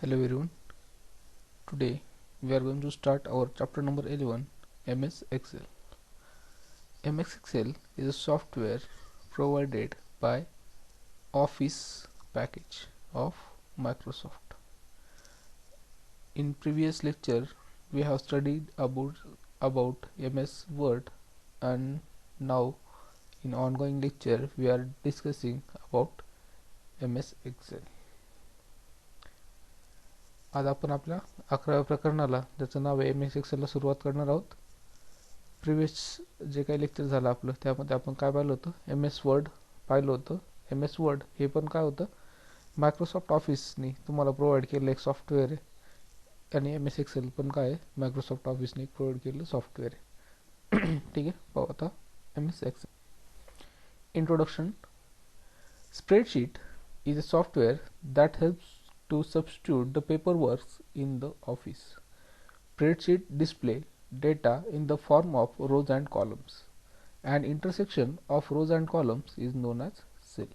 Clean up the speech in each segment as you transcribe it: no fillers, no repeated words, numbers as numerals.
Hello everyone. Today we are going to start our chapter number 11, MS Excel. MS Excel is a software provided by Office package of Microsoft. In previous lecture we have studied about MS Word, and now in ongoing lecture we are discussing about MS Excel. आज आपण आपल्या 11व्या प्रकरणाला, ज्याचं नाव आहे MS Excel ला सुरुवात करणार आहोत. प्रिव्हियस जे काही लेक्चर झालं आपलं, त्यामध्ये आपण काय पाहिलं होतं? MS वर्ड पाहिलं होतं. MS वर्ड हे पण काय होतं? मायक्रोसॉफ्ट ऑफिसने तुम्हाला प्रोव्हाइड केलेलं एक सॉफ्टवेअर आहे, आणि MS Excel पण काय आहे? मायक्रोसॉफ्ट ऑफिसने प्रोव्हाइड केलेलं सॉफ्टवेअर आहे. ठीक आहे, पाहू आता MS Excel. Introduction. Spreadsheet is a software that helps to substitute the paperwork in the office. Spreadsheet display data in the form of rows and columns. An intersection of rows and columns is known as cell.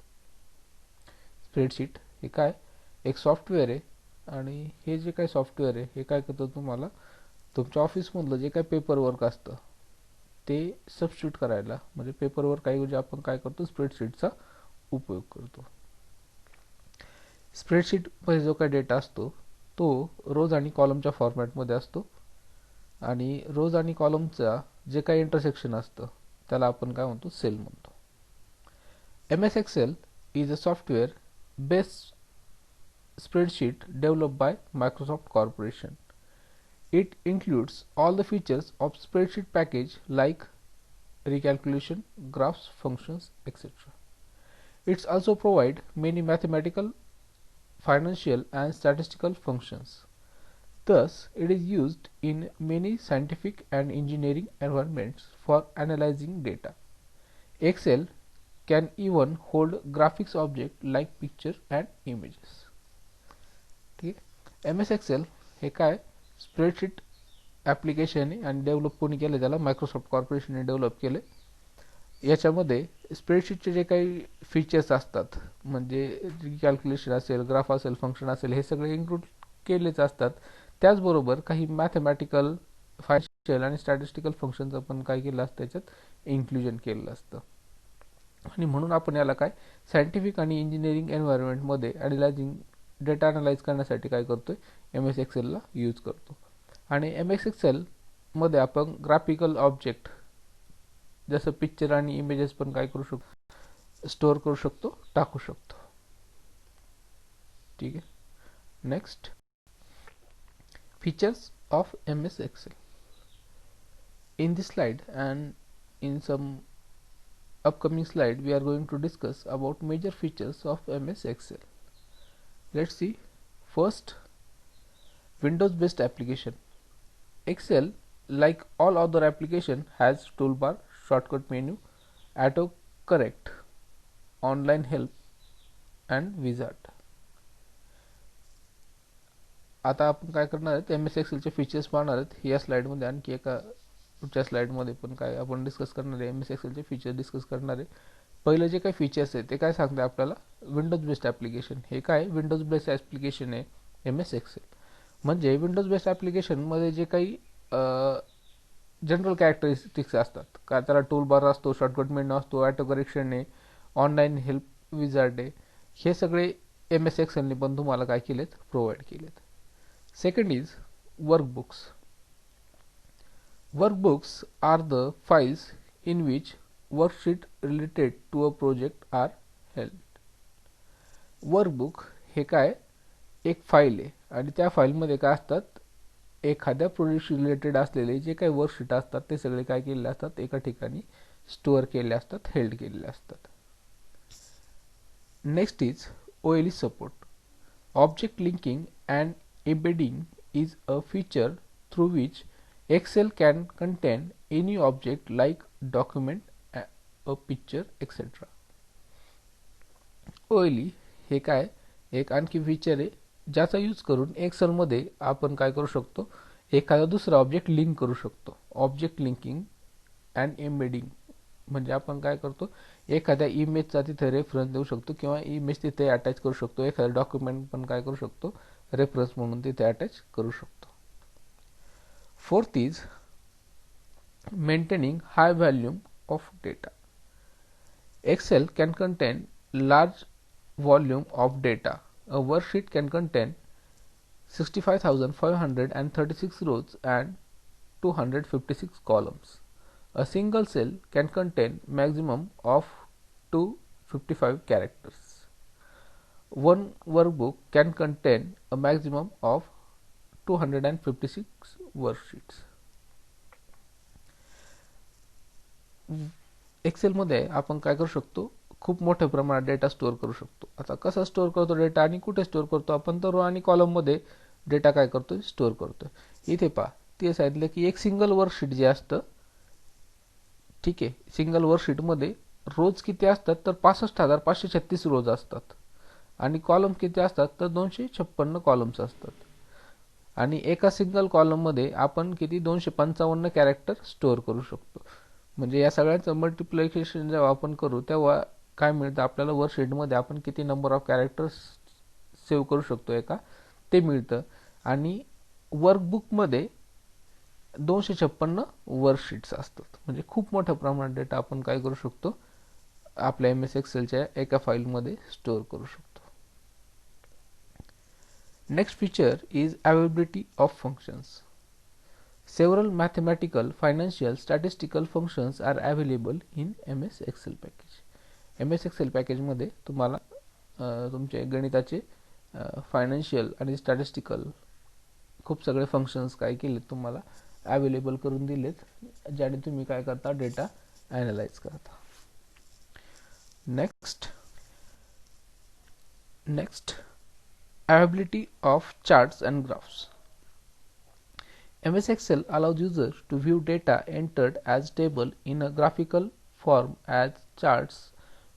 Spreadsheet हे काय? एक software आहे, आणि हे जे काही software आहे हे काय करतं? तुम्हाला तुमच्या ऑफिसमधलं जे काही पेपरवर्क असतं ते सबस्टिट्यूट करायला, म्हणजे पेपरवर्क ऐवजी आपण काय करतो? स्प्रेडशीटचा उपयोग करतो. स्प्रेडशीट मध्ये जो काही डेटा असतो तो रोज आणि कॉलमच्या फॉर्मॅटमध्ये असतो, आणि रोज आणि कॉलमचा जे काही इंटरसेक्शन असतं त्याला आपण काय म्हणतो? सेल म्हणतो. MS Excel is a software based spreadsheet developed by Microsoft Corporation. It includes all the features of spreadsheet package like recalculation, graphs, functions, etc. It also provides many mathematical, financial and statistical functions. Thus, it is used in many scientific and engineering environments for analyzing data. Excel can even hold graphics objects like picture and images. ठीक आहे. MS Excel हे काय? Spreadsheet application आहे, आणि develop कोणी केलं? त्याला Microsoft कॉर्पोरेशनने develop केले. याच्यामध्ये स्प्रेडशीटचे जे काही फीचर्स असतात, म्हणजे कॅल्क्युलेशन असेल, ग्राफ असेल, फंक्शन असेल, हे सगळे इन्क्लूड केलेच असतात. त्याचबरोबर काही मॅथमॅटिकल, फायनान्शियल आणि स्टॅटिस्टिकल फंक्शनचं पण काय केलं असतं? त्याच्यात इन्क्लुजन केलेलं असतं. आणि म्हणून आपण याला काय? सायंटिफिक आणि इंजिनिअरिंग एन्व्हायरमेंटमध्ये ॲनालायझिंग, डेटा अनालाइज करण्यासाठी काय करतोय? MS Excel ला यूज करतो. आणि MS Excel मध्ये आपण ग्राफिकल ऑब्जेक्ट जसं पिक्चर आणि इमेजेस पण काय करू शकतो? स्टोअर करू शकतो, टाकू शकतो. ठीक आहे. Next, features of MS Excel. In this slide and in some upcoming slide we are going to discuss about major features of MS Excel. Let's see. First, Windows based application. Excel, like all other application, has toolbar, shortcut menu, auto correct, online help and wizard. आता आपण काय करणार आहेत? MS Excel चे features पाहणार आहेत. या slide मध्ये आणखी एका पुढच्या स्लाइड मध्ये पण काय आपण डिस्कस करणार आहे? MS Excel चे फीचर्स डिस्कस करणार आहे. पहिलं जे काही फीचर्स आहे ते काय सांगते आपल्याला? Windows based application. हे काय? विंडोज बेस्ड ॲप्लिकेशन आहे MS Excel. म्हणजे विंडोज बेस्ड ॲप्लिकेशन मध्ये जे काही जनरल कॅरेक्टरिस्टिक्स असतात का, त्याला टूल बार असतो, शॉर्टकट मेनू असतो, ऑटो करेक्शन आहे, ऑनलाईन हेल्प विजार्ड आहे, हे सगळे MS Excel ने पण तुम्हाला काय केलेत? प्रोव्हाइड केलेत. Second is workbooks. Workbooks are the files in which worksheet related to a project are held. Workbook हे काय? एक फाईल आहे, आणि त्या फाईलमध्ये काय असतात? एखाद्या प्रोजेक्टशी रिलेटेड असलेले जे काही वर्कशीट असतात ते सगळे काय केलेले असतात? एका ठिकाणी स्टोअर केले असतात, हेल्ड केलेले असतात. Next is OLE support. Object linking and embedding is a feature through which Excel can contain any object like document, a picture, etc. OLE हे काय? एक आणखी फीचर आहे ज्याचा यूज करून एक्सेल मध्ये आपण काय करू शकतो? एखादा दुसरा ऑब्जेक्ट लिंक करू शकतो. ऑब्जेक्ट लिंकिंग अँड एम्बेडिंग म्हणजे आपण काय करतो? एखाद्या इमेजचा तिथे रेफरन्स देऊ शकतो, किंवा इमेज तिथे अटॅच करू शकतो. एखादा डॉक्युमेंट पण काय करू शकतो? रेफरन्स म्हणून तिथे अटॅच करू शकतो. Fourth is maintaining high volume of data. Excel can contain large volume of data. A worksheet can contain 65,536 rows and 256 columns. A single cell can contain maximum of 255 characters. One workbook can contain a maximum of 256 worksheets. एक्सेलमध्ये आपण काय करू शकतो, खूप मोठ्या प्रमाणात data store करू शकतो. आता कसा स्टोअर करतो डेटा आणि कुठे स्टोअर करतो आपण, तर रो आणि कॉलममध्ये डेटा काय करतोय, स्टोअर करतोय. इथे पहा ते सांगितलं की एक सिंगल वर्कशीट जे असतं, ठीक आहे, सिंगल वर्कशीटमध्ये रोज किती असतात तर 65,536 रोज असतात आणि कॉलम किती असतात तर 256 कॉलम्स असतात. आणि एका सिंगल कॉलममध्ये आपण किती 255 कॅरेक्टर स्टोअर करू शकतो. म्हणजे या सगळ्यांचं मल्टिप्लिकेशन जेव्हा आपण करू तेव्हा काय मिळतं आपल्याला, वर्कशीटमध्ये आपण किती नंबर ऑफ कॅरेक्टर्स सेव्ह करू शकतो एका, ते मिळतं. आणि वर्कबुकमध्ये 256 वर्कशीट्स असतात. म्हणजे खूप मोठ्या प्रमाणात डेटा आपण काय करू शकतो, आपल्या MS एक्सेलच्या एका फाईलमध्ये स्टोअर करू शकतो. Next feature is availability of functions. Several mathematical, financial, statistical functions are available in MS Excel package. MS Excel package मध्ये तुम्हाला तुमचे गणिताचे फायनान्शियल आणि स्टॅटिस्टिकल खूप सगळे फंक्शन्स काय केलेत तुम्हाला अवेलेबल करून दिलेत, ज्याने तुम्ही काय करता, डेटा ॲनालाइज करता. Next availability of charts and graphs. MS Excel allows users to view data entered as table in a graphical form as charts,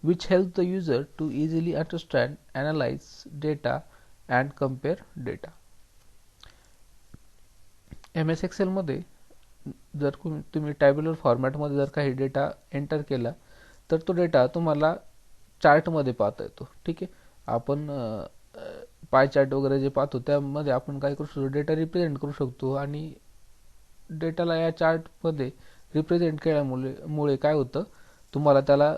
which helps the user to easily understand, analyze data and compare data. MS Excel मध्ये जर तुम्ही tabular फॉर्मॅटमध्ये जर काही data enter केला तर तो data तुम्हाला चार्टमध्ये पाहता येतो. ठीक आहे, आपण पाय चार्ट वगैरे जे पाहतो त्यामध्ये आपण काय करू शकतो, डेटा रिप्रेझेंट करू शकतो. आणि डेटाला या चार्टमध्ये रिप्रेझेंट केल्यामुळे काय होतं, तुम्हाला त्याला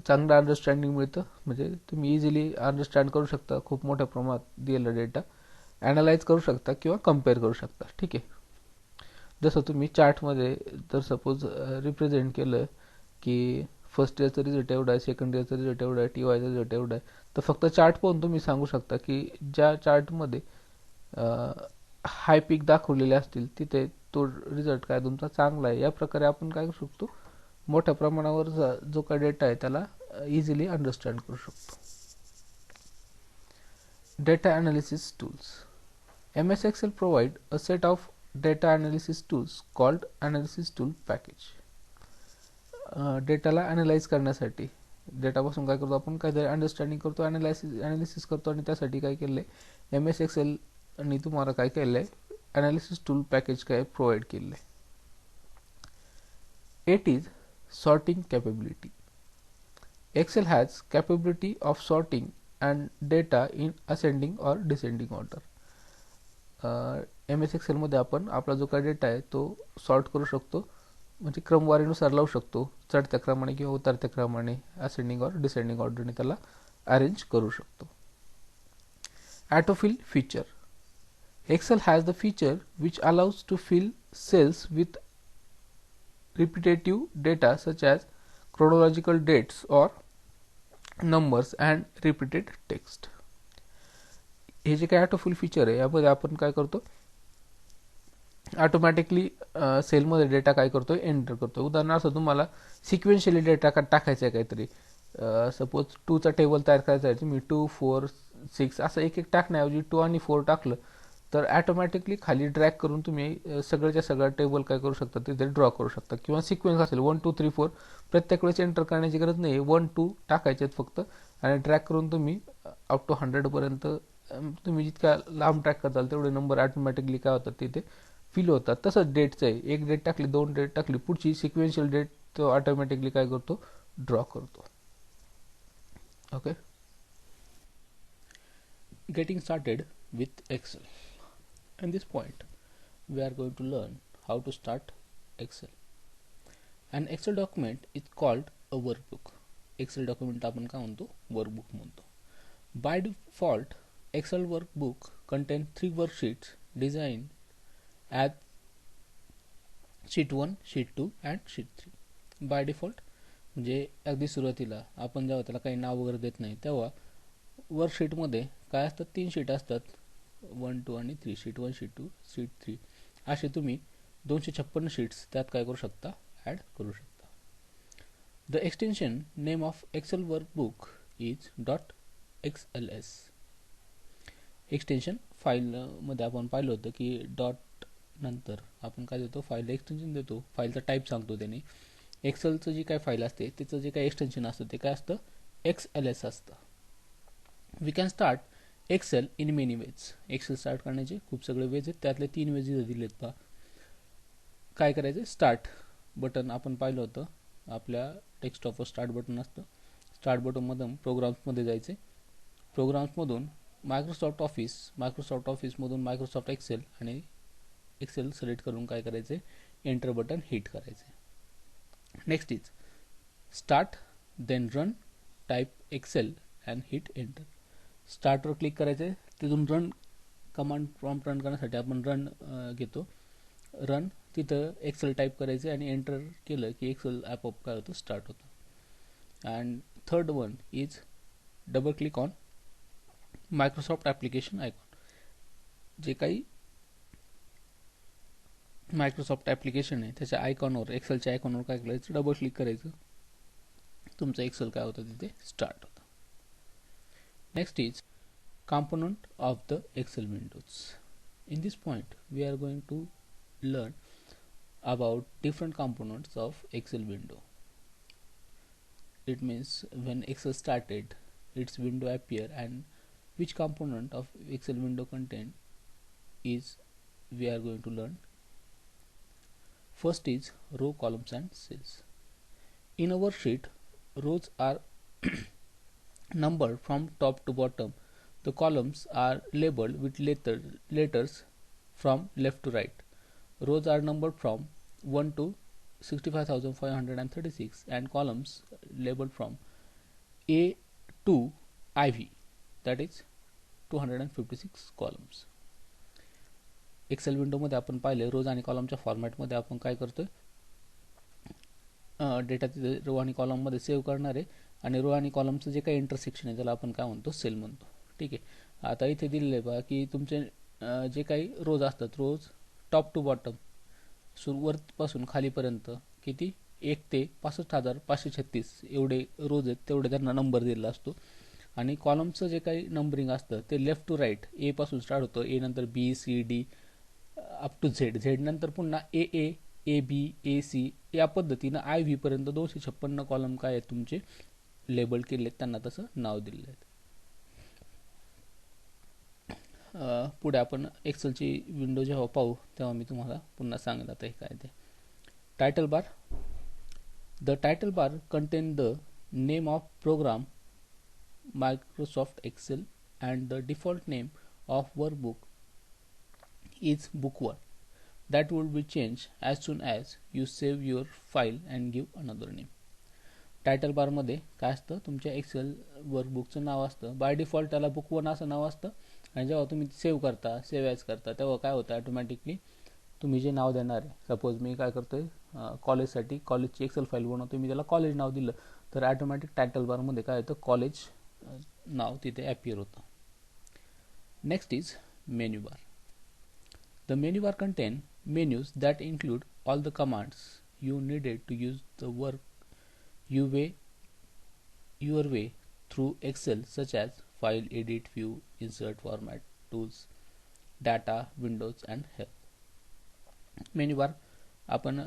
चांगलं अंडरस्टँडिंग मिळतं. म्हणजे तुम्ही इझिली अंडरस्टँड करू शकता खूप मोठ्या प्रमाणात दिलेला डेटा, ॲनालाइज करू शकता किंवा कम्पेअर करू शकता. ठीक आहे, जसं तुम्ही चार्टमध्ये जर सपोज रिप्रेझेंट केलं की फर्स्ट इयरचा रिझल्ट एवढा आहे, सेकंड इयरचा रिझल्ट एवढा आहे, TYचा रिझल्ट एवढा आहे, तर फक्त चार्ट पाहून तुम्ही सांगू शकता की ज्या चार्टमध्ये हाय पीक दाखवलेले असतील तिथे तो रिझल्ट काय तुमचा चांगला आहे. या प्रकारे आपण काय करू शकतो, मोठ्या प्रमाणावर जो काय डेटा आहे त्याला इझिली अंडरस्टँड करू शकतो. Data analysis tools. MS Excel provide a set of data analysis tools called analysis tool package. डेटाला अनालाइज करण्यासाठी, डेटापासून काय करतो आपण, काहीतरी अंडरस्टँडिंग करतो, अनालिसिस करतो, आणि त्यासाठी काय केलंय MS Excel आणि तुम्हाला काय केलंय, अनालिसिस टूल पॅकेज काय प्रोव्हाइड केलेलं आहे. 8 is sorting capability. Excel has capability of sorting and data in ascending or descending order. MS Excel मध्ये आपण आपला जो काही डेटा आहे तो सॉर्ट करू शकतो, म्हणजे क्रमवारीनुसार लावू शकतो, चढत्या क्रमाने किंवा उतरत्या क्रमाने, असेंडिंग और डिसेंडिंग ऑर्डरने त्याला अरेंज करू शकतो. Autofill feature. Excel has the feature which allows to fill cells with repetitive data such as chronological dates or numbers and repeated text. हे जे काय ऑटोफिल फीचर आहे यामध्ये आपण काय करतो, ऑटोमॅटिकली सेलमध्ये डेटा काय करतोय, एंटर करतो. उदाहरणार्थ तुम्हाला सिक्वेन्शियली डेटा टाकायचा आहे काहीतरी, सपोज 2चा टेबल तयार करायचा आहे, तुम्ही 2, 4, 6 असं एक एक टाकण्याऐवजी 2 आणि 4 टाकलं तर ऑटोमॅटिकली खाली ड्रॅग करून तुम्ही सगळ्याच्या सगळा टेबल काय करू शकता, तिथे ड्रॉ करू शकता. किंवा सिक्वेन्स असेल 1, 2, 3, 4 प्रत्येक वेळेस एंटर करण्याची गरज नाही, 1, 2 टाकायचे आहेत फक्त, आणि ड्रॅग करून तुम्ही अप टू 100 पर्यंत तुम्ही जितका लांब ट्रॅक करताल तेवढे नंबर ऑटोमॅटिकली काय होतात तिथे फिल होतात. तसंच डेटचं आहे, एक डेट टाकली, 2 डेट टाकली, पुढची सिक्वेन्शियल डेट तो ऑटोमॅटिकली काय करतो, ड्रॉ करतो. Okay. Getting started with Excel. In this point, we are going to learn how to start Excel. An Excel document is called a workbook. Excel document आपण काय म्हणतो workbook म्हणतो. By default, Excel workbook contains 3 worksheets designed as sheet 1, sheet 2 and sheet 3. By default म्हणजे अगदी सुरुवातीला आपण जेव्हा त्याला काही नाव वगैरे देत नाही तेव्हा वर्कशीट मध्ये काय असतात 3 शीट असतात 1, 2 आणि 3. शीट 1, शीट 2, शीट 3 असे तुम्ही 256 शीट्स त्यात काय करू शकता ऍड करू शकता. The extension name of Excel workbook is .xls. Extension file मध्ये आपण पाहिलं होतं की डॉट नंतर आपण काय देतो फाईल एक्सटेन्शन देतो, फाईलचा टाईप सांगतो त्याने. एक्सेलचं जी काय फाईल असते त्याचं जे काय एक्सटेन्शन असतं ते काय असतं XLS असतं. We can start Excel in many ways. Excel start करण्याचे खूप सगळे वेज आहेत, त्यातले 3 वेज इथे दिलेत पहा. काय करायचं स्टार्ट बटन आपण पाहिलं होतं आपल्या डेस्कटॉपवर स्टार्ट बटन असतं. स्टार्ट बटन मधून प्रोग्राम्समध्ये जायचे, प्रोग्राम्समधून मायक्रोसॉफ्ट ऑफिस मधून मायक्रोसॉफ्ट एक्सेल आणि एक्सेल सिलेक्ट करून काय करायचे एंटर बटन हिट करायचे. Next is start then run type Excel and hit enter. स्टार्टवर क्लिक करायचे, तिथून रन कमांड प्रॉम्प्ट रन करण्यासाठी आपण रन घेतो. रन तिथं एक्सेल टाईप करायचे आणि एंटर केलं की एक्सेल आपोआप काय होतं स्टार्ट होतं. And third one is double click on Microsoft application icon. जे काही मायक्रोसॉफ्ट ॲप्लिकेशन आहे त्याच्या आयकॉनवर एक्सेलच्या आयकॉनवर काय करायचं डबल क्लिक करायचं, तुमचं एक्सेल काय होतं तिथे स्टार्ट होतं. Next is component of the Excel windows. In this point we are going to learn about different components of Excel window. It means when Excel started its window appear and which component of Excel window content is we are going to learn. First is row, columns and cells. In a worksheet, rows are numbered from top to bottom. The columns are labeled with letters from left to right. Rows are numbered from 1 to 65,536 and columns labeled from A to IV, that is 256 columns. Excel window मध्ये आपण पाहिले रोज आणि कॉलमच्या format मध्ये आपण काय करतोय data तिथे रो आणि कॉलम मध्ये सेव्ह करणार आहे आणि रो आणि कॉलमचं जे काही इंटरसेक्शन आहे त्याला आपण काय म्हणतो सेल म्हणतो. ठीक आहे, आता इथे दिलेलं आहे बघा की तुमचे जे काही रोज असतात रोज टॉप टू बॉटम सुरुवातीपासून खालीपर्यंत किती 1 ते 65,536 एवढे रोज आहेत तेवढे त्यांना नंबर दिलेला असतो. आणि कॉलमचं जे काही नंबरिंग असतं ते लेफ्ट टू राईट ए पासून स्टार्ट होतं, ए नंतर B C D up to Z, Z नंतर पुन्हा ए ए ए बी ए सी या पद्धतीनं आय व्ही पर्यंत 256 कॉलम काय आहेत तुमचे लेबल केले आहेत, त्यांना तसं नाव दिलेलं आहे. पुढे आपण एक्सेलची विंडो जेव्हा पाहू तेव्हा मी तुम्हाला पुन्हा सांगेन आता हे काय ते. Title bar. The title bar contain the name of program Microsoft Excel and the default name of workbook is book 1. That will be changed as soon as you save your file and give another name. Title bar मध्ये काय असतं तुमच्या Excel वर्कबुकचं नाव असतं. By default त्याला book 1 असं नाव असतं आणि जेव्हा तुम्ही सेव्ह करता सेव्ह ॲज करता तेव्हा काय होतं ऑटोमॅटिकली तुम्ही जे नाव देणार आहे, सपोज मी काय करतोय कॉलेजसाठी कॉलेजची एक्सेल फाईल बनवतो, मी त्याला कॉलेज नाव दिलं तर ऑटोमॅटिक टायटल बार मध्ये काय होतं कॉलेज नाव तिथे appear होतं. Next is menu bar. The menu bar contain menus that include all the commands you needed to use the work your way through Excel, such as file, edit, view, insert, format, tools, data, windows and help. Menu bar आपण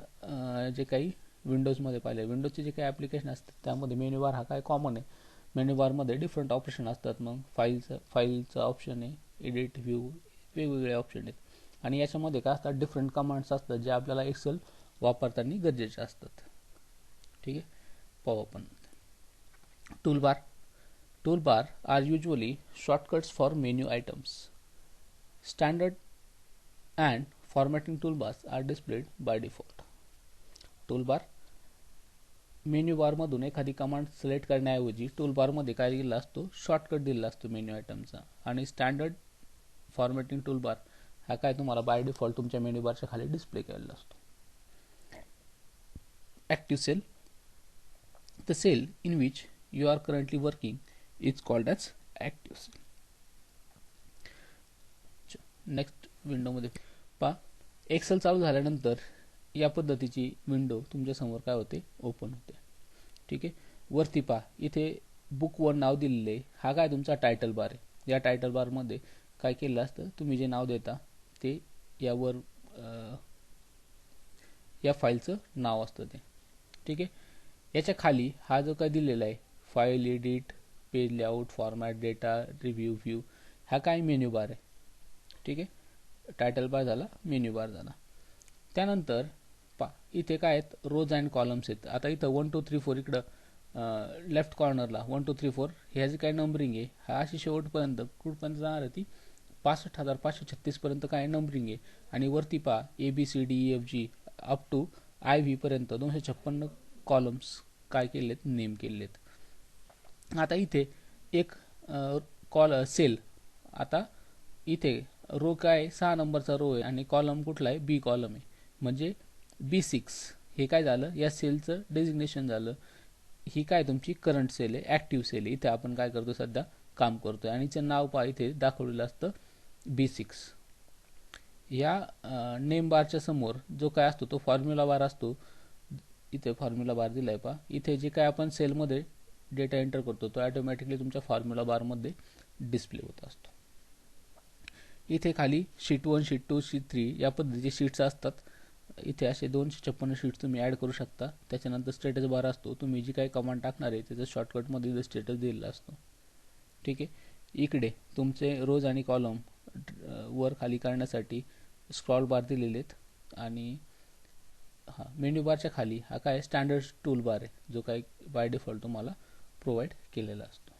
जे काही विंडोजमध्ये पाहिले, विंडोजचे जे काही application असतात त्यामध्ये menu bar हा काय कॉमन आहे. मेन्यू बारमध्ये डिफरंट ऑप्शन असतात, मग फाईलचं ऑप्शन आहे, एडिट, व्ह्यू, वेगवेगळे ऑप्शन आहेत आणि याच्यामध्ये काय असतात डिफरंट कमांड्स असतात जे आपल्याला एक्सेल वापरताना गरजेचे असतात. ठीक आहे, पाहू आपण. Tool bar. Toolbar are usually shortcuts for menu items. Standard and formatting toolbars are displayed by default. Toolbar menu bar मधून एखादी कमांड सिलेक्ट करण्याऐवजी टूलबार मध्ये काय दिलेला असतो, शॉर्टकट दिलेला असतो मेन्यू आयटमचा. आणि स्टँडर्ड फॉर्मॅटिंग टूलबार हा काय तुम्हाला बाय डिफॉल्ट तुमच्या मेन्यू बारच्या खाली डिस्प्ले केलेला असतो. Active cell, the cell in which you are currently working is called as active cell. Next विंडोमध्ये पहा, एक्सेल चालू झाल्यानंतर या पद्धतीची विंडो तुमच्यासमोर काय होते, ओपन होते. ठीक आहे. वरती पहा, इथे बुक 1 नाव दिलेले, हा काय तुमचा टायटल बार आहे. या टायटल बारमध्ये काय केलं असतं, तुम्ही जे नाव देता ते यावर या फाईलचं नाव असतं ते. ठीक आहे. याच्या खाली हा जो काय दिलेला आहे, file, edit, page layout, format, data, review, view, हा काय मेन्यू बार आहे. ठीक आहे. टायटल बार झाला, मेन्यू बार झाला. त्यानंतर पा इथे काय आहेत, रोज अँड कॉलम्स आहेत. आता इथं 1 2 3 4 इकडं लेफ्ट कॉर्नरला 1 2 3 4 ह्याची काय नंबरिंग आहे, हा अशी शेवटपर्यंत कुठपर्यंत जाणार आहे ती 65,536 पर्यंत काय नंबरिंग आहे. आणि वरती पा ABCDEFG अप टू IV पर्यंत 256 कॉलम्स काय केलेत, नेम केलेत. आता इथे एक सेल, आता इथे रो काय 6 नंबरचा रो आहे आणि कॉलम कुठला आहे, बी कॉलम आहे. म्हणजे B6 हे काय झालं, या सेलचं डेजिग्नेशन झालं. ही काय तुमची करंट सेल आहे, ॲक्टिव्ह सेल आहे. इथे आपण काय करतो, सध्या काम करतोय. आणि याचं नाव पहा इथे दाखवलेलं असतं B6. या नेम बारच्या समोर जो काय असतो तो फॉर्म्युला बार असतो. इथे फॉर्म्युला बार दिलाय पहा. इथे जे काय आपण सेलमध्ये डेटा एंटर करतो तो ऑटोमॅटिकली तुमच्या फॉर्म्युला बारमध्ये डिस्प्ले होत असतो. इथे खाली शीट 1, शीट 2, शीट 3 या पद्धतीचे शीट्स असतात. इथे असे 256 शीट्स तुम्ही ॲड करू शकता. त्याच्यानंतर स्टेटस बार असतो, तुम्ही जी काही कमांड टाकणार आहे त्याचं शॉर्टकटमध्ये स्टेटस दिलेला असतो. ठीक आहे. इकडे तुमचे रोज आणि कॉलम वर खाली करण्यासाठी स्क्रॉल बार दिलेले आहेत. आणि मेन्यू बारच्या खाली हा काय स्टँडर्ड टूल बार आहे, जो काय बाय डिफॉल्ट तुम्हाला प्रोव्हाइड केलेला असतो.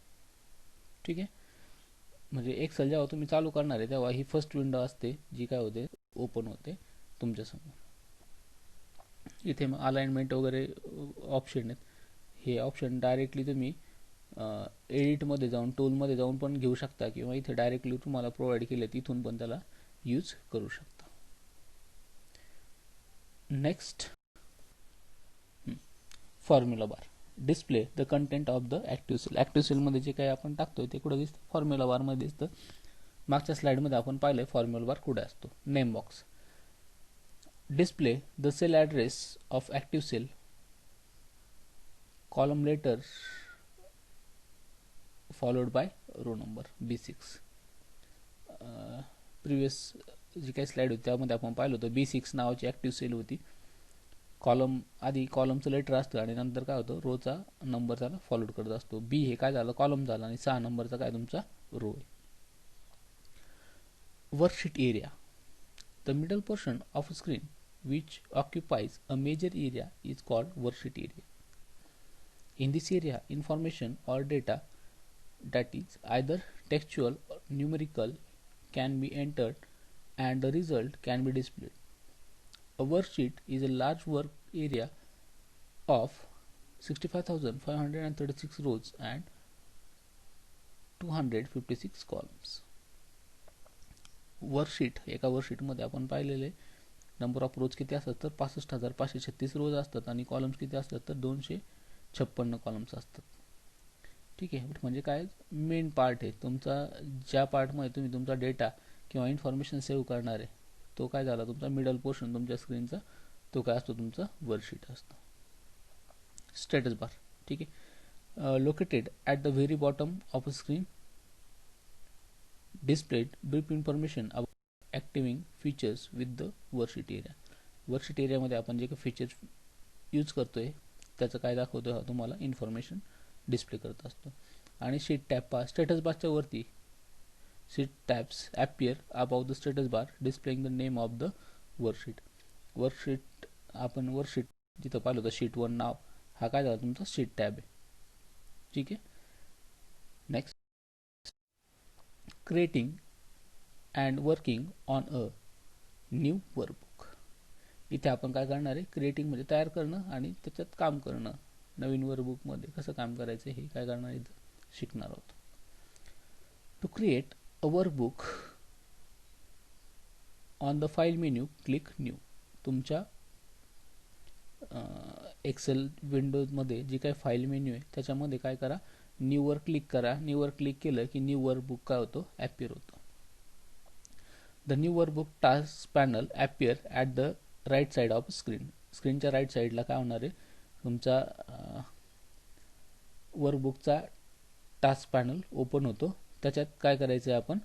ठीक आहे. म्हणजे एक्सेल जेव्हा तुम्ही चालू करणार आहे तेव्हा ही फर्स्ट विंडो असते जी काय होते, ओपन होते तुमच्यासमोर. इथे मग अलाइनमेंट वगैरे ऑप्शन आहेत. हे ऑप्शन डायरेक्टली तुम्ही एडिटमध्ये जाऊन टूलमध्ये जाऊन पण घेऊ शकता, किंवा इथे डायरेक्टली तुम्हाला प्रोव्हाइड केले तिथून पण त्याला यूज करू शकता. Next, formula bar display the content of the active cell. Active सेलमध्ये जे काही आपण टाकतोय ते कुठं दिसतं, फॉर्म्युला बारमध्ये दिसतं. मागच्या स्लाइडमध्ये आपण पाहिलंय फॉर्म्युला बार कुठे असतो, name box. Display the cell address of active cell, column letter followed by row number B6. Previous जी काही स्लाइड होती त्यामध्ये आपण पाहिलं होतं B6 नावाची ॲक्टिव्ह सेल होती. कॉलम आधी कॉलमचं लेटर असतं आणि नंतर काय होतं, रोचा नंबर त्याला फॉलोड करत असतो. बी हे काय झालं, कॉलम झाला, आणि 6 नंबरचा काय तुमचा रो आहे. Worksheet area, the middle portion of a screen which occupies a major area is called worksheet area. In this area, information or data that is either textual or numerical can be entered and the result can be displayed. A worksheet is a large work area of 65,536 rows and 256 columns. Worksheet, एका वर्कशीटमध्ये आपण पाहिलेले number of रोज किती असतात तर 65,536 रोज असतात, आणि columns किती असतात तर 256 कॉलम्स असतात. ठीक आहे. म्हणजे काय, मेन पार्ट आहे तुमचा, ज्या पार्टमध्ये तुम्ही तुमचा डेटा किंवा इन्फॉर्मेशन सेव्ह करणार आहे तो काय झाला तुमचा मिडल पोर्शन तुमच्या स्क्रीनचा, तो काय असतो तुमचा वर्कशीट असतो. स्टेटस बार, ठीक आहे, located at the very bottom of a screen, displayed brief information about activating features with the worksheet area. Worksheet एरियामध्ये आपण जे काही फीचर्स यूज करतोय त्याचं काय दाखवतो, हा तुम्हाला इन्फॉर्मेशन डिस्प्ले करत असतो. आणि शीट टॅब पहा, स्टेटस बारच्या वरती sheet tabs appear about the status bar displaying the name of the worksheet. Worksheet, आपण वर्कशीट जिथं पाहिलं होतं शीट 1 नाव, हा काय झाला तुमचा शीट टॅब आहे. ठीक आहे. Next, creating and working on a new workbook. इथे आपण काय करणार आहे, क्रिएटिंग म्हणजे तयार करणं आणि त्याच्यात काम करणं. नवीन वर्कबुकमध्ये कसं काम करायचं हे काय करणार इथं शिकणार आहोत. To create a workbook, on the file menu click new. तुमच्या एक्सेल विंडोजमध्ये जी काही फाईल मेन्यू आहे त्याच्यामध्ये काय करा, न्यूवर क्लिक करा. न्यूवर क्लिक केलं की न्यू वर्कबुक काय होतो, ॲपियर होतो. The new workbook task panel appear at the right side of screen. स्क्रीनच्या राईट साईडला काय होणार आहे, तुमचा वर्कबुकचा टास्क पॅनल ओपन होतो. त्याच्यात काय करायचं आहे, आपण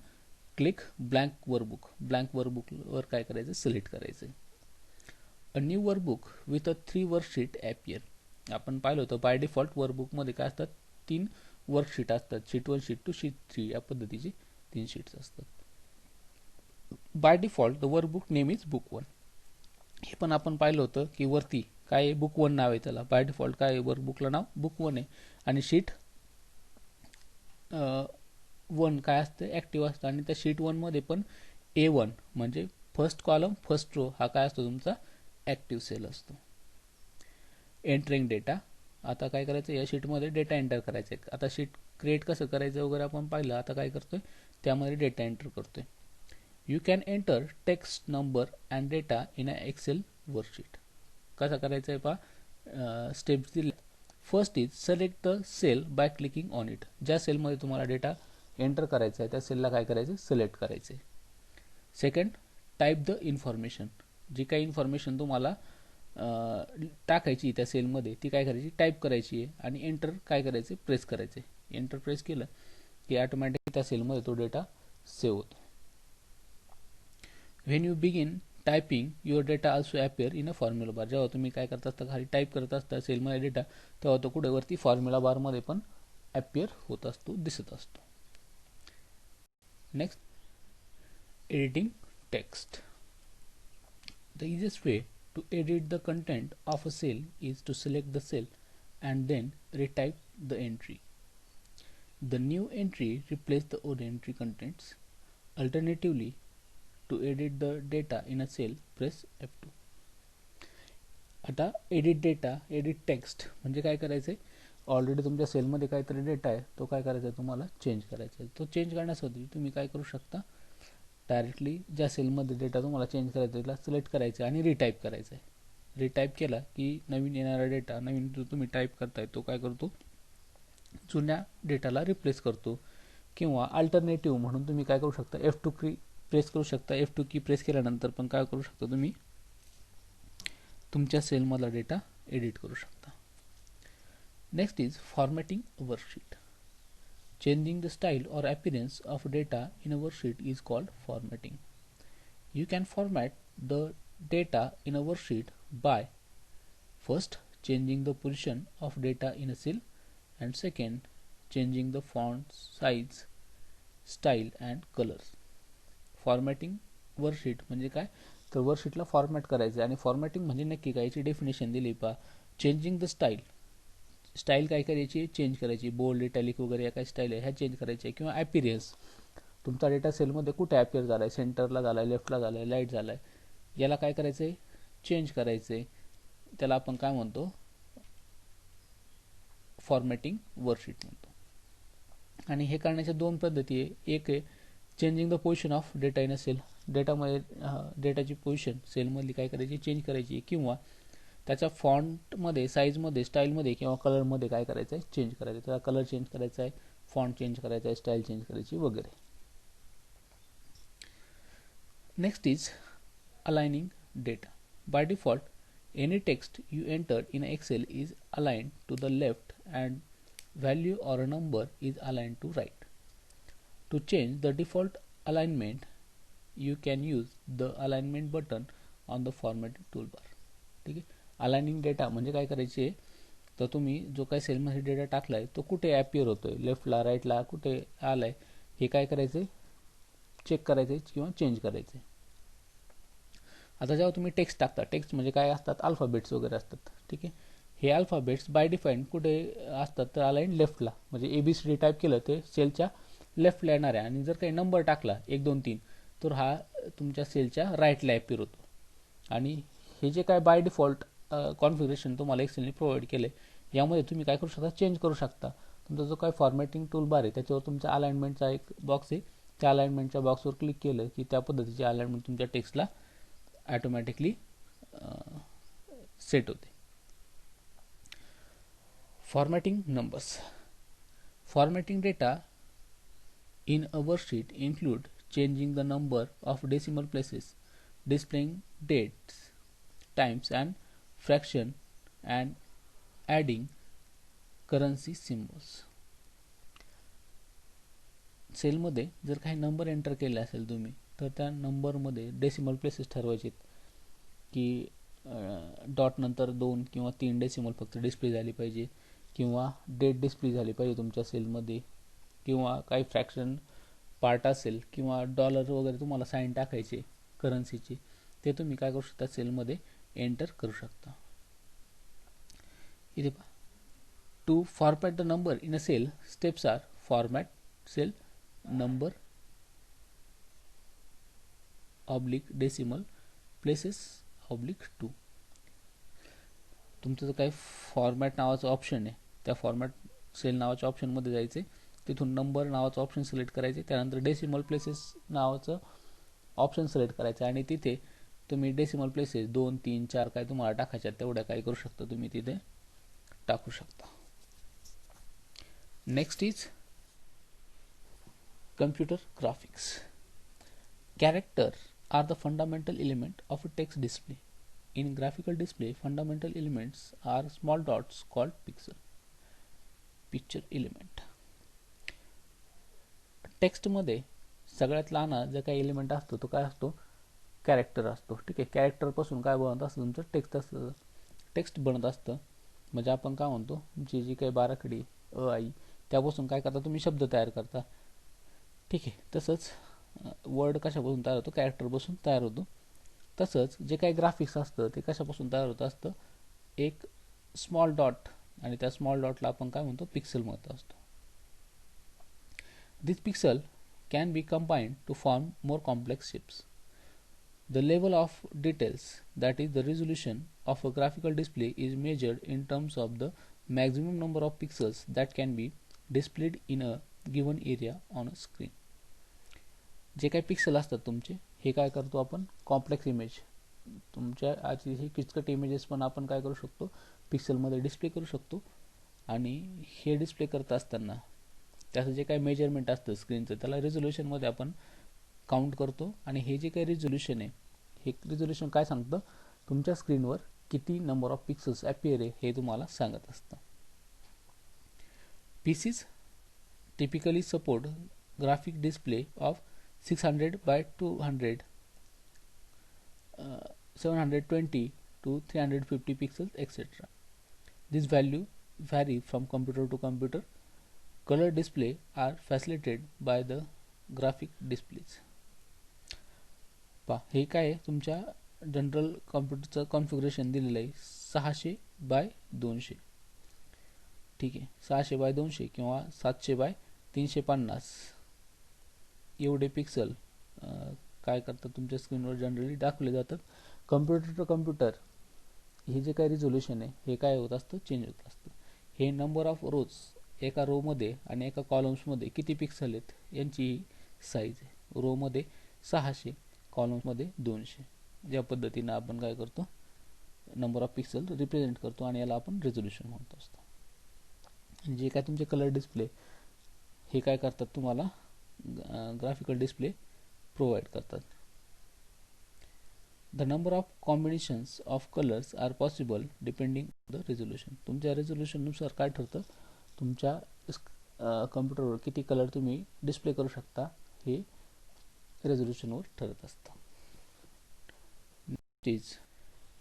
क्लिक ब्लँक वर्कबुक. ब्लँक वर्कबुकवर काय करायचं, सिलेक्ट करायचं आहे. A new workbook with a 3 worksheet appear. आपण पाहिलं होतं बाय डिफॉल्ट वर्कबुकमध्ये काय असतात, 3 वर्कशीट असतात. शीट 1, शीट 2, शीट 3 या पद्धतीची 3 शीट्स असतात. By default the workbook name is book 1. हे पण आपण पाहिलं होतं की वरती काय बुक 1 नाव आहे त्याला. बाय डिफॉल्ट काय वर्कबुकला नाव बुक 1 आहे. आणि शीट 1 काय असतं, ॲक्टिव्ह असतं. आणि त्या शीट 1 मध्ये पण A1 म्हणजे फर्स्ट कॉलम फर्स्ट रो हा काय असतो, तुमचा ॲक्टिव्ह सेल असतो. Entering data. आता काय करायचं, या शीटमध्ये डेटा एंटर करायचा आहे. आता शीट क्रिएट कसं करायचं वगैरे आपण पाहिलं. आता काय करतोय, त्यामध्ये डेटा एंटर करतोय. You can enter text, number and data in a Excel worksheet. कसं करायचं आहे पहा, स्टेप्स दिले. First is select the cell by clicking on it. ज्या सेलमध्ये तुम्हाला डेटा एंटर करायचा आहे त्या सेलला काय करायचं, सिलेक्ट करायचं आहे. Second, type the information. जी काही इन्फॉर्मेशन तुम्हाला टाकायची त्या सेलमध्ये ती काय करायची, टाईप करायची आहे. आणि एंटर काय करायचे, प्रेस करायचे. एंटर प्रेस केलं की ऑटोमॅटिक त्या सेलमध्ये तो डेटा सेव्ह होतो. When you begin typing your data also appear in a formula bar. जेव्हा तुम्ही काय करत असता, खाली टाईप करत असता सेलमध्ये डेटा, तेव्हा तो कुठे वरती फॉर्म्युला बारमध्ये पण ॲपियर होत असतो, दिसत असतो. Next, editing text. The easiest way to edit the content of a cell is to select the cell and then retype the entry. The new entry replaces the old entry contents. Alternatively, to edit the data in a cell, press F2. आता edit data, edit text म्हणजे काय करायचं आहे, already तुमच्या सेलमध्ये काहीतरी data आहे, तो काय करायचा आहे, तुम्हाला चेंज करायचा आहे. तो चेंज करण्यासाठी तुम्ही काय करू शकता, डायरेक्टली ज्या सेलमध्ये डेटा तुम्हाला चेंज करायचा आहे त्याला सिलेक्ट करायचं आणि रिटाईप करायचं आहे. रिटाईप केला की नवीन येणारा डेटा, नवीन जो तुम्ही टाईप करताय तो काय करतो, जुन्या डेटाला रिप्लेस करतो. किंवा अल्टरनेटिव्ह म्हणून तुम्ही काय करू शकता, F2 की प्रेस करू शकता. F2 की प्रेस केल्यानंतर पण काय करू शकता, तुम्ही तुमच्या सेलमधला डेटा एडिट करू शकता. Next is formatting worksheet. Changing the style or appearance of data in a worksheet is called formatting. You can format the data in a worksheet by first changing the position of data in a cell and second changing the font size, style and colors. Formatting worksheet म्हणजे काय, तर वर्कशीटला format करायचं. आणि formatting म्हणजे नक्की काय, याची definition दिली पहा. Changing the style. स्टाईल काय करायची, चेंज करायची. बोल्ड, इटॅलिक वगैरे या काय स्टाईल आहे ह्या चेंज करायच्या. किंवा ॲपिरियन्स, तुमचा डेटा सेलमध्ये कुठे ॲपियर झाला आहे, सेंटरला झाला आहे, लेफ्टला झाला आहे, लाईट झाला आहे, याला काय करायचं आहे, चेंज करायचं आहे. त्याला आपण काय म्हणतो, फॉर्मॅटिंग वर्कशीट म्हणतो. आणि हे करण्याच्या 2 पद्धती आहे. एक आहे changing the position of data in a cell. डेटामध्ये डेटाची पोझिशन सेलमधली काय करायची, चेंज करायची. किंवा त्याच्या फॉन्टमध्ये, साईजमध्ये, स्टाईलमध्ये किंवा कलरमध्ये काय करायचं आहे, चेंज करायचं आहे. त्याचा कलर चेंज करायचा आहे, फॉन्ट चेंज करायचा आहे, स्टाईल चेंज करायची वगैरे. Next is aligning data. By default any text you entered in Excel is aligned to the left and value or a number is aligned to right. To change the default alignment, you can use the alignment button on the formatting toolbar. ठीक आहे. Aligning data म्हणजे काय करायचे, तर तुम्ही जो काही सेलमध्ये डेटा टाकलाय तो कुठे ॲपियर होतोय, लेफ्टला, राईटला, कुठे आलाय, हे काय करायचंय, चेक करायचंय किंवा चेंज करायचंय. आता जेव्हा तुम्ही टेक्स्ट टाकता, टेक्स्ट म्हणजे काय असतात, अल्फाबेट्स वगैरे असतात. ठीक आहे. हे अल्फाबेट्स बाय डिफॉल्ट कुठे असतात तर अलाइन लेफ्टला, म्हणजे ABCD टाईप केलं ते सेलच्या लेफ्टला येणार आहे, आणि जर काही नंबर टाकला 1 2 3 तर हा तुमच्या सेलच्या राईटला ॲपियर होतो. आणि हे जे काय बाय डिफॉल्ट कॉन्फिगरेशन तुम्हाला एक्सेलने प्रोव्हाइड केले, यामध्ये तुम्ही काय करू शकता, चेंज करू शकता. तुमचा जो काय फॉर्मॅटिंग टूल बार आहे त्याच्यावर तुमच्या अलाइनमेंटचा एक बॉक्स आहे, त्या अलाइनमेंटच्या बॉक्सवर क्लिक केलं की त्या पद्धतीची अलाइनमेंट तुमच्या टेक्स्टला ॲटोमॅटिकली सेट होते. Formatting numbers. Formatting data in a worksheet include changing the number of decimal places, displaying dates, times and fraction, and adding currency symbols. सेलमध्ये जर काही नंबर एंटर केले असेल तुम्ही, तर त्या नंबरमध्ये डेसिमल प्लेसेस ठरवायचे की डॉट नंतर 2 किंवा 3 डेसिमल फक्त डिस्प्ले झाली पाहिजे, किंवा डेट डिस्प्ले झाली पाहिजे तुमच्या सेलमध्ये, किंवा काही फ्रॅक्शन पार्ट असेल, किंवा डॉलर वगैरे तुम्हाला साईन टाकायचे करन्सीची, ते तुम्ही काय करू शकता, सेलमध्ये एंटर करू शकता. इथे पहा, to format the number in a cell, steps are format cell number oblique decimal places oblique 2. तुमचं जो काही फॉर्मॅट नावाचं ऑप्शन आहे, त्या फॉर्मॅट सेल नावाच्या ऑप्शनमध्ये जायचे, तिथून नंबर नावाचं ऑप्शन सिलेक्ट करायचे, त्यानंतर डेसिमल प्लेसेस नावाचं ऑप्शन सिलेक्ट करायचं, आणि तिथे तुम्ही डेसिमल प्लेसेस 2 3 4 काय तुम्हाला टाकायच्या तेवढ्या काय करू शकता, तुम्ही तिथे टाकू शकता. Next is computer graphics. Character are the fundamental element of a text display. In graphical display, fundamental elements are small dots called picture element. Text मध्ये सगळ्यात लहान जो काही एलिमेंट असतो तो काय असतो, कॅरेक्टर असतो. ठीक आहे, कॅरेक्टर पासून काय बनत असतं, तुमचं टेक्स्ट असतं, टेक्स्ट बनत असतं. म्हणजे आपण काय म्हणतो, जी जी काही बाराखडी आई त्यापासून काय करता तुम्ही, शब्द तयार करता. ठीक आहे, तसंच वर्ड कशापासून तयार होतो, कॅरेक्टरपासून तयार होतो. तसंच जे काही ग्राफिक्स असतं ते कशापासून तयार होत असतं, एक स्मॉल डॉट, आणि त्या स्मॉल डॉटला आपण काय म्हणतो, पिक्सल म्हणत असतो. This pixel can be combined to form more complex shapes. The level of details, that is the resolution of a graphical display, is measured in terms of the maximum number of pixels that can be displayed in a given area on a screen. जे काही pixel असतात तुमचे, हे काय करतो आपण, complex image, तुमच्या आजची हे किचकट इमेजेस पण आपण काय करू शकतो, पिक्सलमध्ये डिस्प्ले करू शकतो. आणि हे डिस्प्ले करत असताना त्याचं जे काही मेजरमेंट असतं स्क्रीनचं, त्याला रेझोल्युशनमध्ये आपण काउंट करतो. आणि हे जे काही रेझोल्युशन आहे, हे रेझोल्युशन काय सांगतं, तुमच्या स्क्रीनवर किती नंबर ऑफ पिक्सल्स अपियर आहे हे तुम्हाला सांगत असतं. PCs typically support graphic display of 600 by 200, 720 to 350 pixels, etc. This value vary from computer to computer. Color display are facilitated by the graphic displays. हे काय तुमच्या जनरल कॉम्प्युटरचं कॉन्फिगरेशन दिलेलं आहे 600 by 200. ठीक आहे, 600 by 200 किंवा 700 by 350 एवढे पिक्सल काय करतात, तुमच्या स्क्रीनवर जनरली दाखवले जातात. कम्प्युटर टू कम्प्युटर हे जे काही रिझोल्युशन आहे हे काय होत असतं, चेंज होत असतं. हे नंबर ऑफ रोज, एका रो मध्ये आणि एका कॉलम्समध्ये किती पिक्सल आहेत यांची साईज आहे. रो मध्ये 600, कॉलम्समध्ये 200. या पद्धतीने आपण काय करतो, नंबर ऑफ पिक्सल रिप्रेझेंट करतो, आणि याला आपण रेझोल्युशन म्हणत असतो. जे काय तुमचे कलर डिस्प्ले हे काय करतात, तुम्हाला ग्राफिकल डिस्प्ले प्रोव्हाइड करतात. The number of combinations of colours are possible depending the resolution. तुमच्या रेझोल्युशननुसार काय ठरतं, तुमच्या कम्प्युटरवर किती कलर तुम्ही डिस्प्ले करू शकता हे रेझोल्युशनवर ठरत असतं. Next is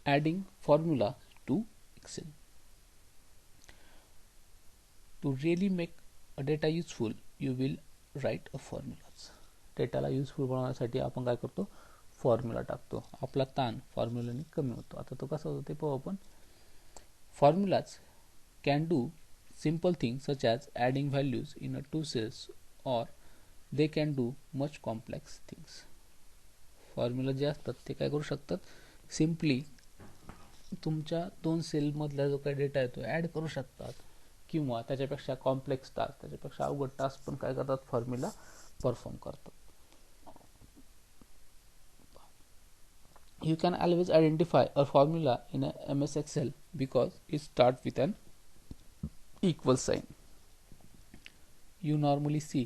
adding formula to Excel. To really make a data useful you will write a formulas. डेटाला युजफुल बनवण्यासाठी आपण काय करतो, फॉर्म्युला टाकतो. आपला ताण फॉर्म्युलाने कमी होतो. आता तो कसा होतो ते पाहू आपण. Formulas can do simple things such as adding values in a two cells, or they can do much complex things. Formula जे असतात ते काय करू शकतात, सिम्पली तुमच्या दोन सेल मधला जो काही डेटा आहे तो ऍड करू शकतात, किंवा त्याच्यापेक्षा कॉम्प्लेक्स टास्क, त्याच्यापेक्षा अवघड टास्क पण काय करतात, फॉर्म्युला परफॉर्म करतात. You can always identify a formula in a MS Excel because it starts with an equal sign. You normally see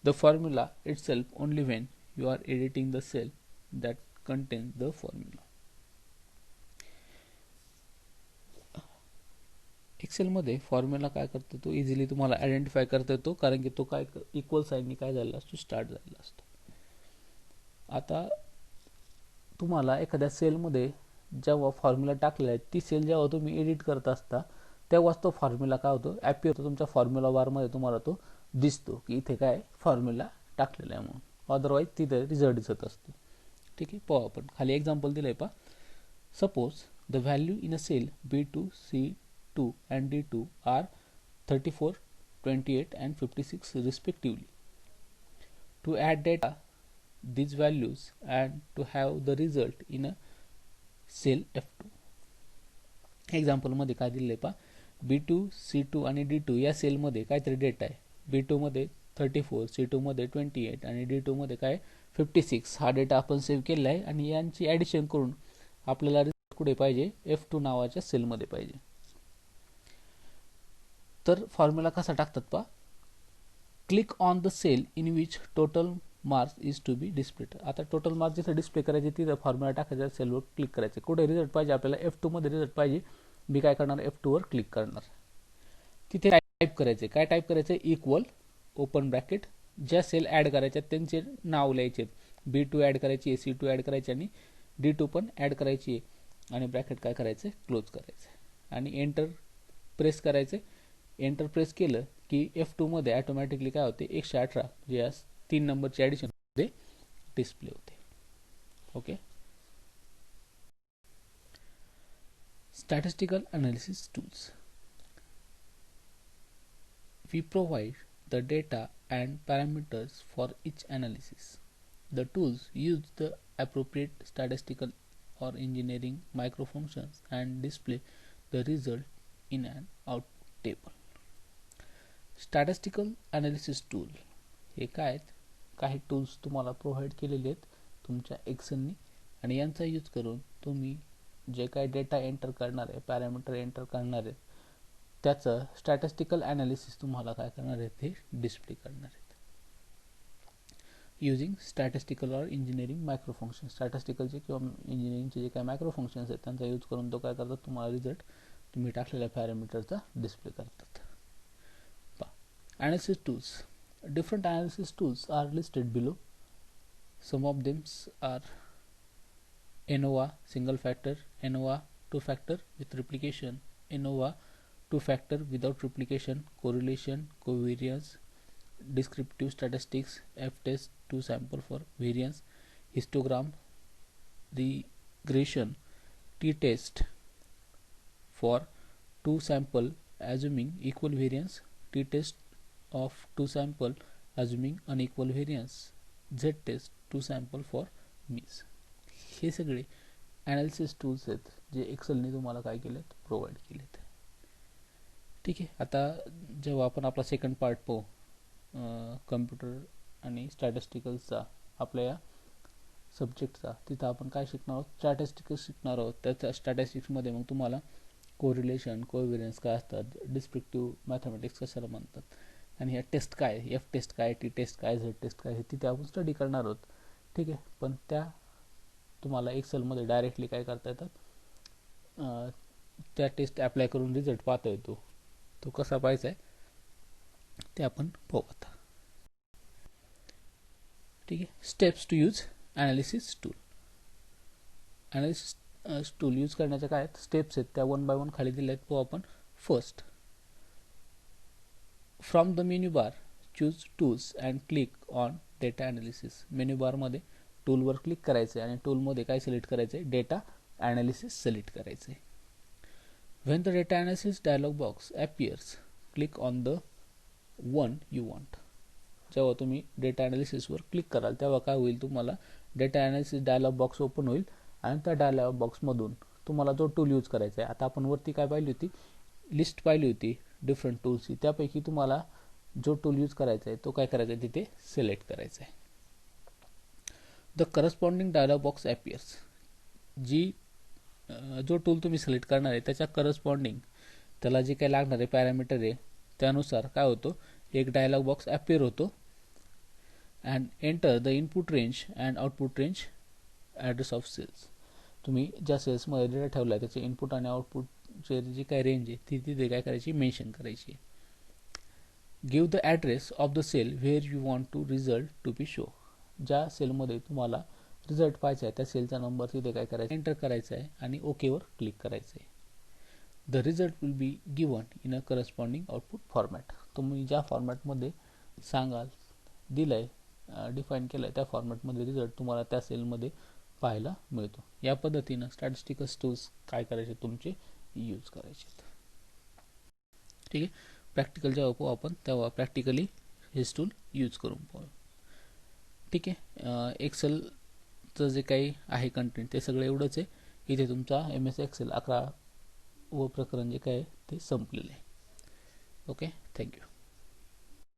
the formula itself only when you are editing the cell that contains the formula. Excel मध्ये formula काय करतो तो easily तुम्हाला identify करता येतो, कारण की तो काय इक्वल साइननी काय झालेला असतो, स्टार्ट झालेला असतो. आता तुम्हाला एखाद्या सेलमध्ये जेव्हा फॉर्म्युला टाकलेला आहे, ती सेल जेव्हा तुम्ही एडिट करत असता तेव्हाच तो फॉर्म्युला काय होतो, ॲपियर होतो तुमच्या फॉर्म्युला बारमध्ये, तुम्हाला तो दिसतो की इथे काय फॉर्म्युला टाकलेला आहे म्हणून. अदरवाईज तिथे रिझल्ट दिसत असतो. ठीक आहे, पाहू आपण खाली एक्झाम्पल दिलंय पहा. Suppose the value in a cell B2, C2 and D2 are 34, 28 and 56 respectively. To add data these values and to have the result in a cell F2. Example मध्ये काय दिले पहा, B2, C2 आणि D2 या sale मध्ये काहीतरी data आहे. B2 मध्ये 34, C2 मध्ये 28 आणि D2 मध्ये काय 56 हा डेटा आपण सेव्ह केलेला आहे, आणि यांची ऍडिशन करून आपल्याला रिझल्ट कुठे पाहिजे, F2 नावाच्या सेल मध्ये पाहिजे. तर फॉर्म्युला कसा टाकतात पहा, click on the cell in which total marks is to be displayed. आता टोटल मार्क्स जिथे डिस्प्ले करायचे तिथे फॉर्म्युला टाकायचा, सेलवर क्लिक करायचे. कुठे रिझल्ट पाहिजे आपल्याला, F2 मध्ये रिझल्ट पाहिजे. मी काय करणार, F2 वर क्लिक करणार. तिथे टाईप करायचे, काय टाईप करायचे, इक्वल ओपन ब्रॅकेट, ज्या सेल ऍड करायच्या त्यांचे नाव लिहायचे. B2 ऍड करायची, C2 ऍड करायची आणि D2 पण ऍड करायची, आणि ब्रॅकेट काय करायचे, क्लोज करायचे, आणि एंटर प्रेस करायचे. एंटर प्रेस केलं की F2 मध्ये ऑटोमॅटिकली काय होते, 118 जे 3 नंबरची ऍडिशन मध्ये डिस्प्ले होते. Okay. Statistical analysis tools. We provide the data and parameters for each analysis. The tools use the appropriate statistical or engineering microfunctions and display the result in an out table. Statistical analysis tool हे काय आहेत, काही tools तुम्हाला provide केलेले आहेत तुमच्या एक्सेलनी, आणि यांचा यूज करून तुम्ही जे काही डेटा एंटर करणार आहे, पॅरामीटर एंटर करणार आहे, त्याचं स्टॅटिस्टिकल ॲनालिसिस तुम्हाला काय करणार आहे, ते डिस्प्ले करणार आहेत. Using statistical or engineering micro function. स्टॅटिस्टिकलचे किंवा इंजिनिअरिंगचे जे काही मायक्रो फंक्शन्स आहेत त्यांचा यूज करून तो काय करतात, तुम्हाला रिझल्ट तुम्ही टाकलेल्या पॅरामीटरचा डिस्प्ले करतात. Analysis tools. Different analysis tools are listed below. Some of them are ANOVA single factor, ANOVA two factor with replication, ANOVA two factor without replication, correlation, covariance, descriptive statistics, F-test two sample for variance, histogram, regression, T-test for two sample assuming equal variance, T-test of two sample assuming unequal variance, Z-test two sample for means. हे सगळे analysis tools आहेत जे एक्सेलने तुम्हाला काय केलेत, provide केलेत. ठीक आहे. आता जेव्हा आपण आपला सेकंड पार्ट पाहू कम्प्युटर आणि स्टॅटिस्टिकलचा आपल्या या सब्जेक्टचा, तिथं आपण काय शिकणार आहोत, स्टॅटिस्टिक्स शिकणार आहोत. त्या स्टॅटिस्टिक्समध्ये मग तुम्हाला कोरिलेशन, कोव्हेरियन्स काय असतात, डिस्क्रिप्टिव्ह मॅथमॅटिक्स कशाला म्हणतात, आणि ह्या टेस्ट काय, F टेस्ट काय, T टेस्ट काय, Z टेस्ट काय, हे तिथे आपण स्टडी करणार आहोत. ठीक आहे. पण त्या तुम्हाला एक्सेलमध्ये डायरेक्टली काय करता येतात, त्या टेस्ट अप्लाय करून रिझल्ट पाहता येतो. तो कसा पाहायचा आहे ते आपण पाहू आता. ठीक आहे. Steps to use analysis tool. Analysis tool use करण्याच्या काय स्टेप्स आहेत त्या 1 by 1 खाली दिल्या आहेत, पाहू आपण. First, from the menu bar choose tools and click on data analysis. Menu बारमध्ये टूलवर क्लिक करायचं आणि टूलमध्ये काय सिलेक्ट करायचं, डेटा ॲनालिसिस सिलेक्ट करायचं. When the data analysis dialog box appears, click on the one you want. जेव्हा तुम्ही data ॲनालिसिसवर click कराल तेव्हा काय होईल, तुम्हाला data analysis dialog box open होईल आणि त्या डायलॉग बॉक्समधून तुम्हाला जो टूल यूज करायचा आहे, आता आपण वरती काय पाहिली होती, लिस्ट पाहिली होती डिफरंट टूल्सची, त्यापैकी तुम्हाला जो टूल यूज करायचा आहे तो काय करायचा आहे तिथे सिलेक्ट करायचा आहे. The corresponding dialog box appears. जो टूल तुम्ही सिलेक्ट करणार आहे त्याच्या करस्पॉन्डिंग त्याला जे काही लागणारे पॅरामीटर आहे त्यानुसार काय होतं, एक डायलॉग बॉक्स ॲपियर होतो. And enter the input range and output range address of cells. तुम्ही ज्या सेल्समध्ये डेटा ठेवला आहे त्याचे इनपुट आणि आउटपुटचे जी काही रेंज आहे ती तिथे काय करायची, मेन्शन करायची. Give the address of the cell where you want to result to be show. ज्या सेलमध्ये तुम्हाला रिझल्ट पाहिजे आहे त्या सेलचा नंबर तिथे काय करायचा, एंटर करायचा आहे आणि ओकेवर क्लिक करायचं आहे. The result will be given in a corresponding output format. तुम्ही ज्या फॉर्मॅटमध्ये सांगाल दिलंय डिफाईन केलंय त्या फॉर्मॅटमध्ये रिझल्ट तुम्हाला त्या सेलमध्ये पाहायला मिळतो. या पद्धतीनं स्टॅटिस्टिकल टूल्स काय करायचे, तुमचे यूज करायचे. ठीक आहे. प्रॅक्टिकल जेव्हा पाहू आपण तेव्हा प्रॅक्टिकली हेच टूल यूज करून पाहू. ठीक आहे. एक्सेलचं जे काही आहे कंटेंट ते सगळं एवढंच आहे. इथे तुमचा MS एक्सेल 11 व प्रकरण जे काय ते संपलेलं आहे. Okay, thank you.